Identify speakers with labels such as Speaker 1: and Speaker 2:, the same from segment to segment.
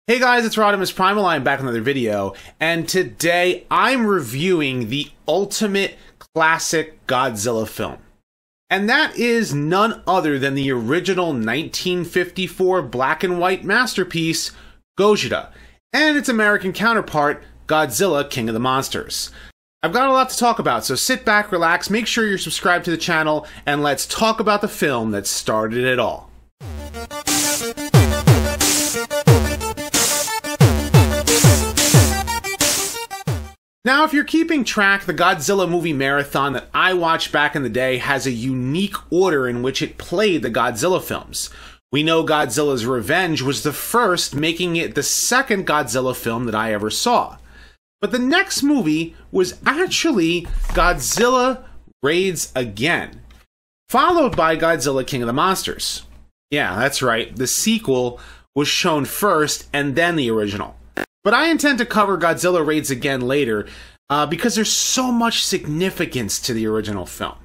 Speaker 1: Hey guys, it's Rodimus Primal. I'm back with another video, and today I'm reviewing the ultimate classic Godzilla film. And that is none other than the original 1954 black and white masterpiece, Gojira, and its American counterpart, Godzilla King of the Monsters. I've got a lot to talk about, so sit back, relax, make sure you're subscribed to the channel, and let's talk about the film that started it all. Now, if you're keeping track, the Godzilla movie marathon that I watched back in the day has a unique order in which it played the Godzilla films. We know Godzilla's Revenge was the first, making it the second Godzilla film that I ever saw. But the next movie was actually Godzilla Raids Again, followed by Godzilla King of the Monsters. Yeah, that's right, the sequel was shown first and then the original. But I intend to cover Godzilla Raids Again later because there's so much significance to the original film.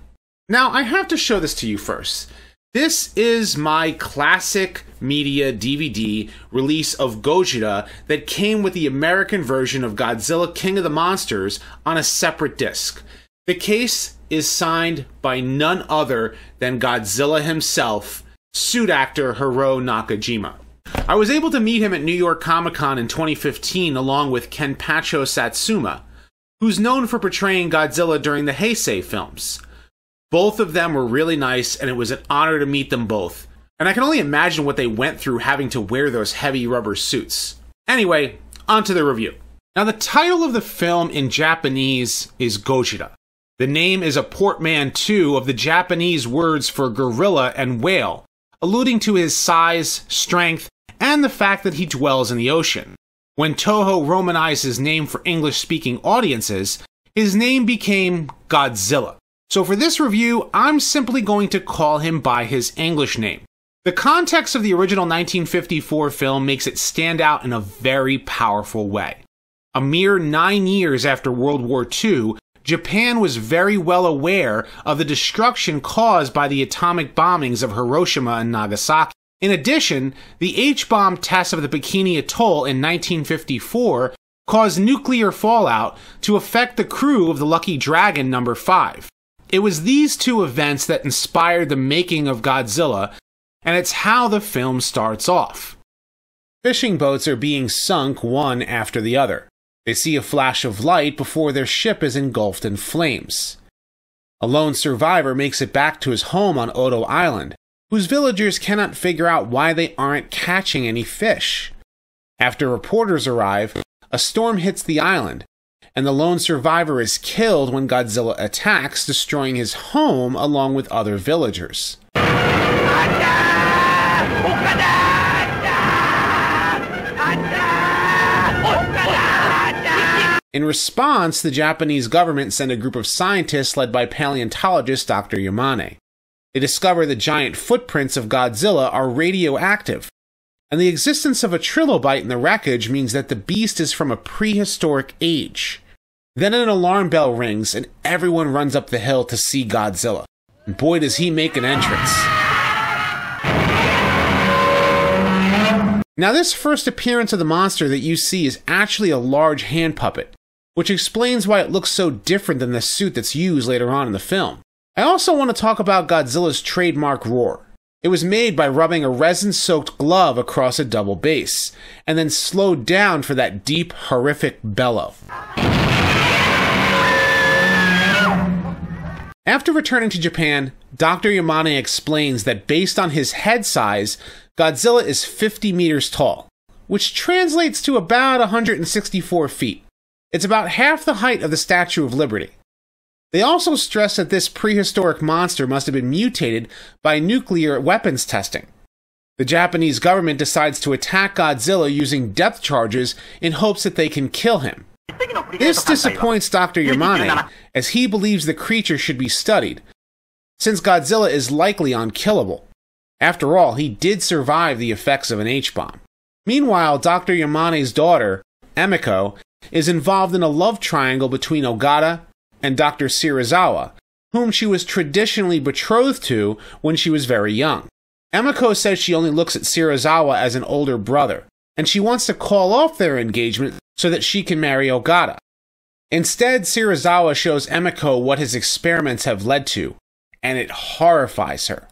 Speaker 1: Now, I have to show this to you first. This is my classic media DVD release of Gojira that came with the American version of Godzilla King of the Monsters on a separate disc. The case is signed by none other than Godzilla himself, suit actor Hiro Nakajima. I was able to meet him at New York Comic Con in 2015 along with Kenpacho Satsuma, who's known for portraying Godzilla during the Heisei films. Both of them were really nice, and it was an honor to meet them both. And I can only imagine what they went through having to wear those heavy rubber suits. Anyway, on to the review. Now, the title of the film in Japanese is Gojira. The name is a portmanteau of the Japanese words for gorilla and whale, alluding to his size, strength, and the fact that he dwells in the ocean. When Toho romanized his name for English-speaking audiences, his name became Godzilla. So for this review, I'm simply going to call him by his English name. The context of the original 1954 film makes it stand out in a very powerful way. A mere 9 years after World War II, Japan was very well aware of the destruction caused by the atomic bombings of Hiroshima and Nagasaki. In addition, the H-bomb tests of the Bikini Atoll in 1954 caused nuclear fallout to affect the crew of the Lucky Dragon No. 5. It was these two events that inspired the making of Godzilla, and it's how the film starts off. Fishing boats are being sunk one after the other. They see a flash of light before their ship is engulfed in flames. A lone survivor makes it back to his home on Odo Island, whose villagers cannot figure out why they aren't catching any fish. After reporters arrive, a storm hits the island, and the lone survivor is killed when Godzilla attacks, destroying his home along with other villagers. In response, the Japanese government sent a group of scientists led by paleontologist Dr. Yamane. They discover the giant footprints of Godzilla are radioactive, and the existence of a trilobite in the wreckage means that the beast is from a prehistoric age. Then an alarm bell rings, and everyone runs up the hill to see Godzilla. And boy, does he make an entrance. Now, this first appearance of the monster that you see is actually a large hand puppet, which explains why it looks so different than the suit that's used later on in the film. I also want to talk about Godzilla's trademark roar. It was made by rubbing a resin-soaked glove across a double bass, and then slowed down for that deep, horrific bellow. After returning to Japan, Dr. Yamane explains that based on his head size, Godzilla is 50 meters tall, which translates to about 164 feet. It's about half the height of the Statue of Liberty. They also stress that this prehistoric monster must have been mutated by nuclear weapons testing. The Japanese government decides to attack Godzilla using depth charges in hopes that they can kill him. This disappoints Dr. Yamane, as he believes the creature should be studied, since Godzilla is likely unkillable. After all, he did survive the effects of an H-bomb. Meanwhile, Dr. Yamane's daughter, Emiko, is involved in a love triangle between Ogata and Dr. Serizawa, whom she was traditionally betrothed to when she was very young. Emiko says she only looks at Serizawa as an older brother, and she wants to call off their engagement so that she can marry Ogata. Instead, Serizawa shows Emiko what his experiments have led to, and it horrifies her.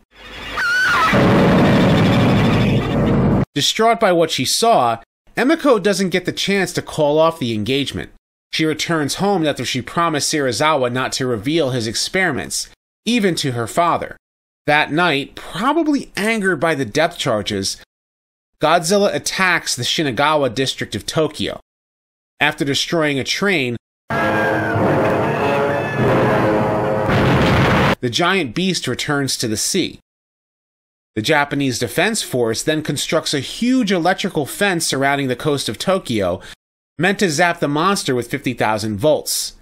Speaker 1: Distraught by what she saw, Emiko doesn't get the chance to call off the engagement. She returns home after she promised Serizawa not to reveal his experiments, even to her father. That night, probably angered by the depth charges, Godzilla attacks the Shinagawa district of Tokyo. After destroying a train, the giant beast returns to the sea. The Japanese Defense Force then constructs a huge electrical fence surrounding the coast of Tokyo, meant to zap the monster with 50,000 volts.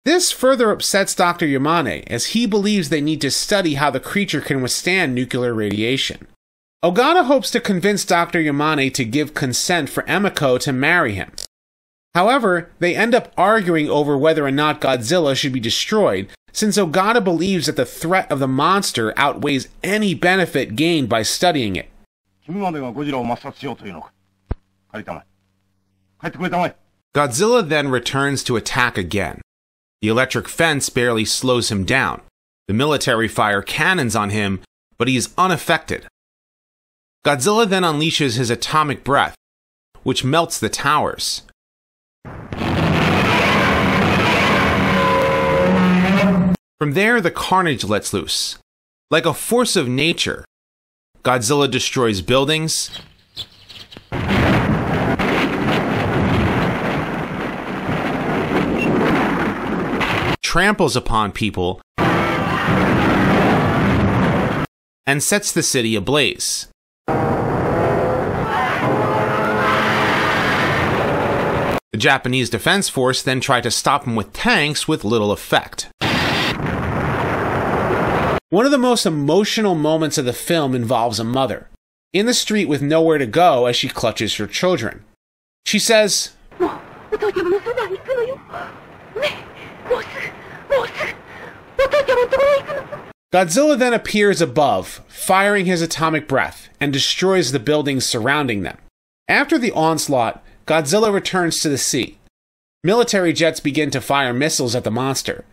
Speaker 1: This further upsets Dr. Yamane, as he believes they need to study how the creature can withstand nuclear radiation. Ogata hopes to convince Dr. Yamane to give consent for Emiko to marry him. However, they end up arguing over whether or not Godzilla should be destroyed, since Ogata believes that the threat of the monster outweighs any benefit gained by studying it. Godzilla then returns to attack again. The electric fence barely slows him down. The military fire cannons on him, but he is unaffected. Godzilla then unleashes his atomic breath, which melts the towers. From there, the carnage lets loose. Like a force of nature, Godzilla destroys buildings, tramples upon people, and sets the city ablaze. The Japanese Defense Force then try to stop him with tanks with little effect. One of the most emotional moments of the film involves a mother, in the street with nowhere to go as she clutches her children. She says, Godzilla then appears above, firing his atomic breath, and destroys the buildings surrounding them. After the onslaught, Godzilla returns to the sea. Military jets begin to fire missiles at the monster.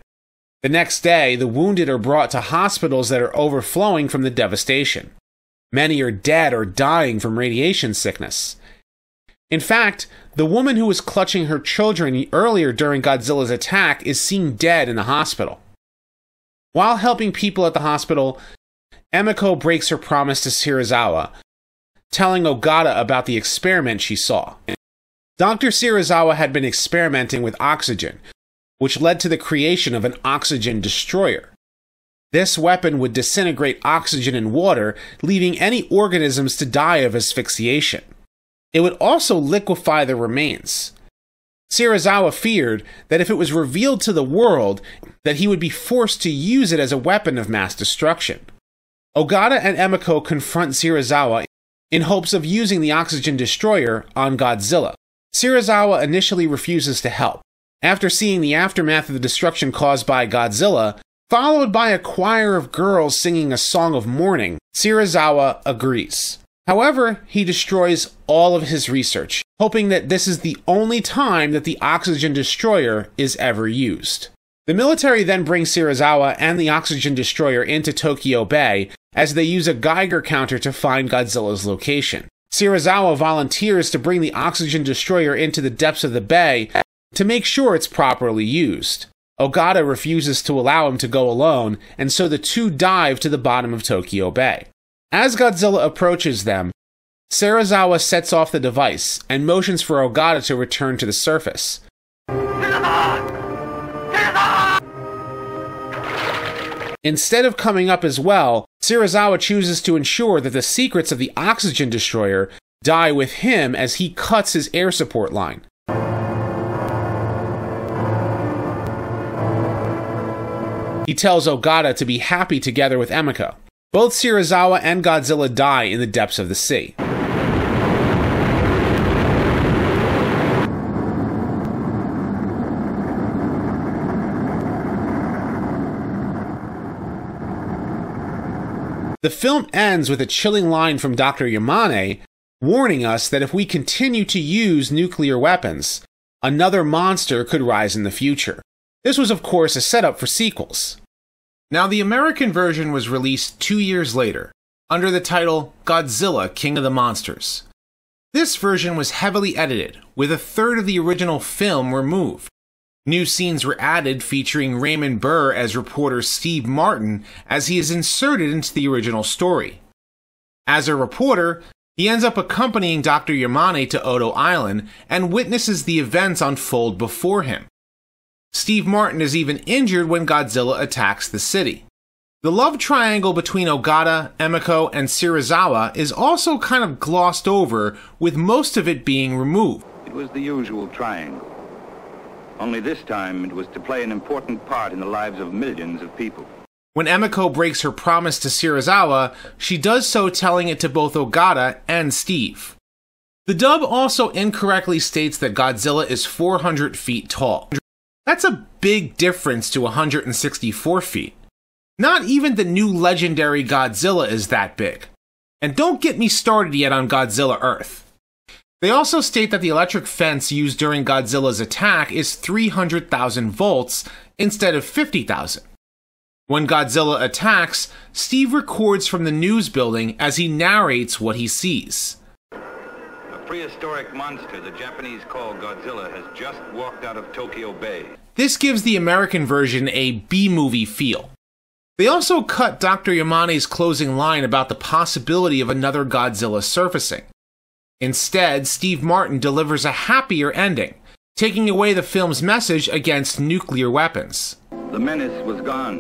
Speaker 1: The next day, the wounded are brought to hospitals that are overflowing from the devastation. Many are dead or dying from radiation sickness. In fact, the woman who was clutching her children earlier during Godzilla's attack is seen dead in the hospital. While helping people at the hospital, Emiko breaks her promise to Serizawa, telling Ogata about the experiment she saw. Dr. Serizawa had been experimenting with oxygen, which led to the creation of an oxygen destroyer. This weapon would disintegrate oxygen in water, leaving any organisms to die of asphyxiation. It would also liquefy the remains. Serizawa feared that if it was revealed to the world, that he would be forced to use it as a weapon of mass destruction. Ogata and Emiko confront Serizawa in hopes of using the oxygen destroyer on Godzilla. Serizawa initially refuses to help. After seeing the aftermath of the destruction caused by Godzilla, followed by a choir of girls singing a song of mourning, Serizawa agrees. However, he destroys all of his research, hoping that this is the only time that the oxygen destroyer is ever used. The military then brings Serizawa and the oxygen destroyer into Tokyo Bay as they use a Geiger counter to find Godzilla's location. Serizawa volunteers to bring the oxygen destroyer into the depths of the bay to make sure it's properly used. Ogata refuses to allow him to go alone, and so the two dive to the bottom of Tokyo Bay. As Godzilla approaches them, Serizawa sets off the device and motions for Ogata to return to the surface. Instead of coming up as well, Serizawa chooses to ensure that the secrets of the oxygen destroyer die with him as he cuts his air support line. He tells Ogata to be happy together with Emiko. Both Serizawa and Godzilla die in the depths of the sea. The film ends with a chilling line from Dr. Yamane warning us that if we continue to use nuclear weapons, another monster could rise in the future. This was, of course, a setup for sequels. Now, the American version was released 2 years later, under the title Godzilla, King of the Monsters. This version was heavily edited, with a third of the original film removed. New scenes were added featuring Raymond Burr as reporter Steve Martin, as he is inserted into the original story. As a reporter, he ends up accompanying Dr. Yamane to Odo Island and witnesses the events unfold before him. Steve Martin is even injured when Godzilla attacks the city. The love triangle between Ogata, Emiko, and Serizawa is also kind of glossed over, with most of it being removed.
Speaker 2: It was the usual triangle. Only this time it was to play an important part in the lives of millions of people.
Speaker 1: When Emiko breaks her promise to Serizawa, she does so telling it to both Ogata and Steve. The dub also incorrectly states that Godzilla is 400 feet tall. That's a big difference to 164 feet. Not even the new legendary Godzilla is that big. And don't get me started yet on Godzilla Earth. They also state that the electric fence used during Godzilla's attack is 300,000 volts instead of 50,000. When Godzilla attacks, Steve records from the news building as he narrates what he sees.
Speaker 2: A prehistoric monster the Japanese call Godzilla has just walked out of Tokyo Bay.
Speaker 1: This gives the American version a B-movie feel. They also cut Dr. Yamane's closing line about the possibility of another Godzilla surfacing. Instead, Steve Martin delivers a happier ending, taking away the film's message against nuclear weapons.
Speaker 2: The menace was gone.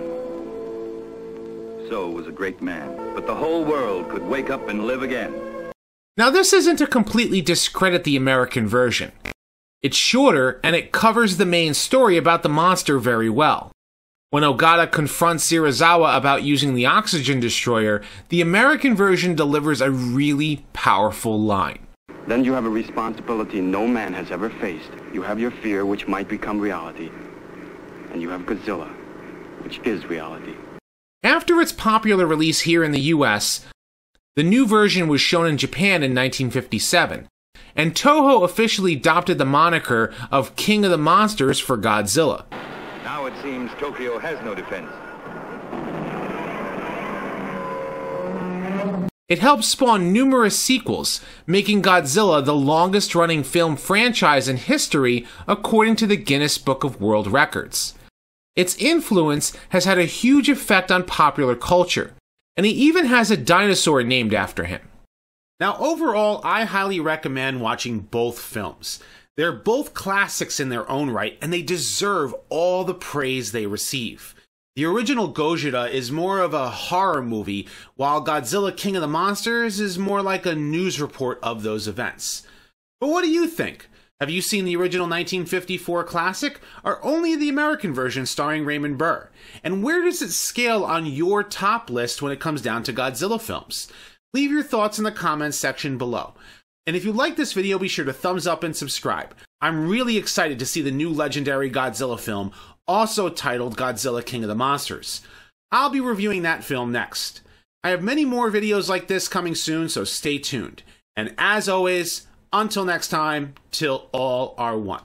Speaker 2: So was a great man. But the whole world could wake up and live again.
Speaker 1: Now, this isn't to completely discredit the American version. It's shorter, and it covers the main story about the monster very well. When Ogata confronts Serizawa about using the oxygen destroyer, the American version delivers a really powerful line.
Speaker 3: Then you have a responsibility no man has ever faced. You have your fear, which might become reality. And you have Godzilla, which is reality.
Speaker 1: After its popular release here in the US, the new version was shown in Japan in 1957, and Toho officially adopted the moniker of King of the Monsters for Godzilla.
Speaker 2: Now it seems Tokyo has no defense.
Speaker 1: It helped spawn numerous sequels, making Godzilla the longest-running film franchise in history according to the Guinness Book of World Records. Its influence has had a huge effect on popular culture, and he even has a dinosaur named after him. Now, overall, I highly recommend watching both films. They're both classics in their own right, and they deserve all the praise they receive. The original Gojira is more of a horror movie, while Godzilla King of the Monsters is more like a news report of those events. But what do you think? Have you seen the original 1954 classic, or only the American version starring Raymond Burr? And where does it scale on your top list when it comes down to Godzilla films? Leave your thoughts in the comments section below. And if you like this video, be sure to thumbs up and subscribe. I'm really excited to see the new legendary Godzilla film, also titled Godzilla King of the Monsters. I'll be reviewing that film next. I have many more videos like this coming soon, so stay tuned. And as always, until next time, till all are one.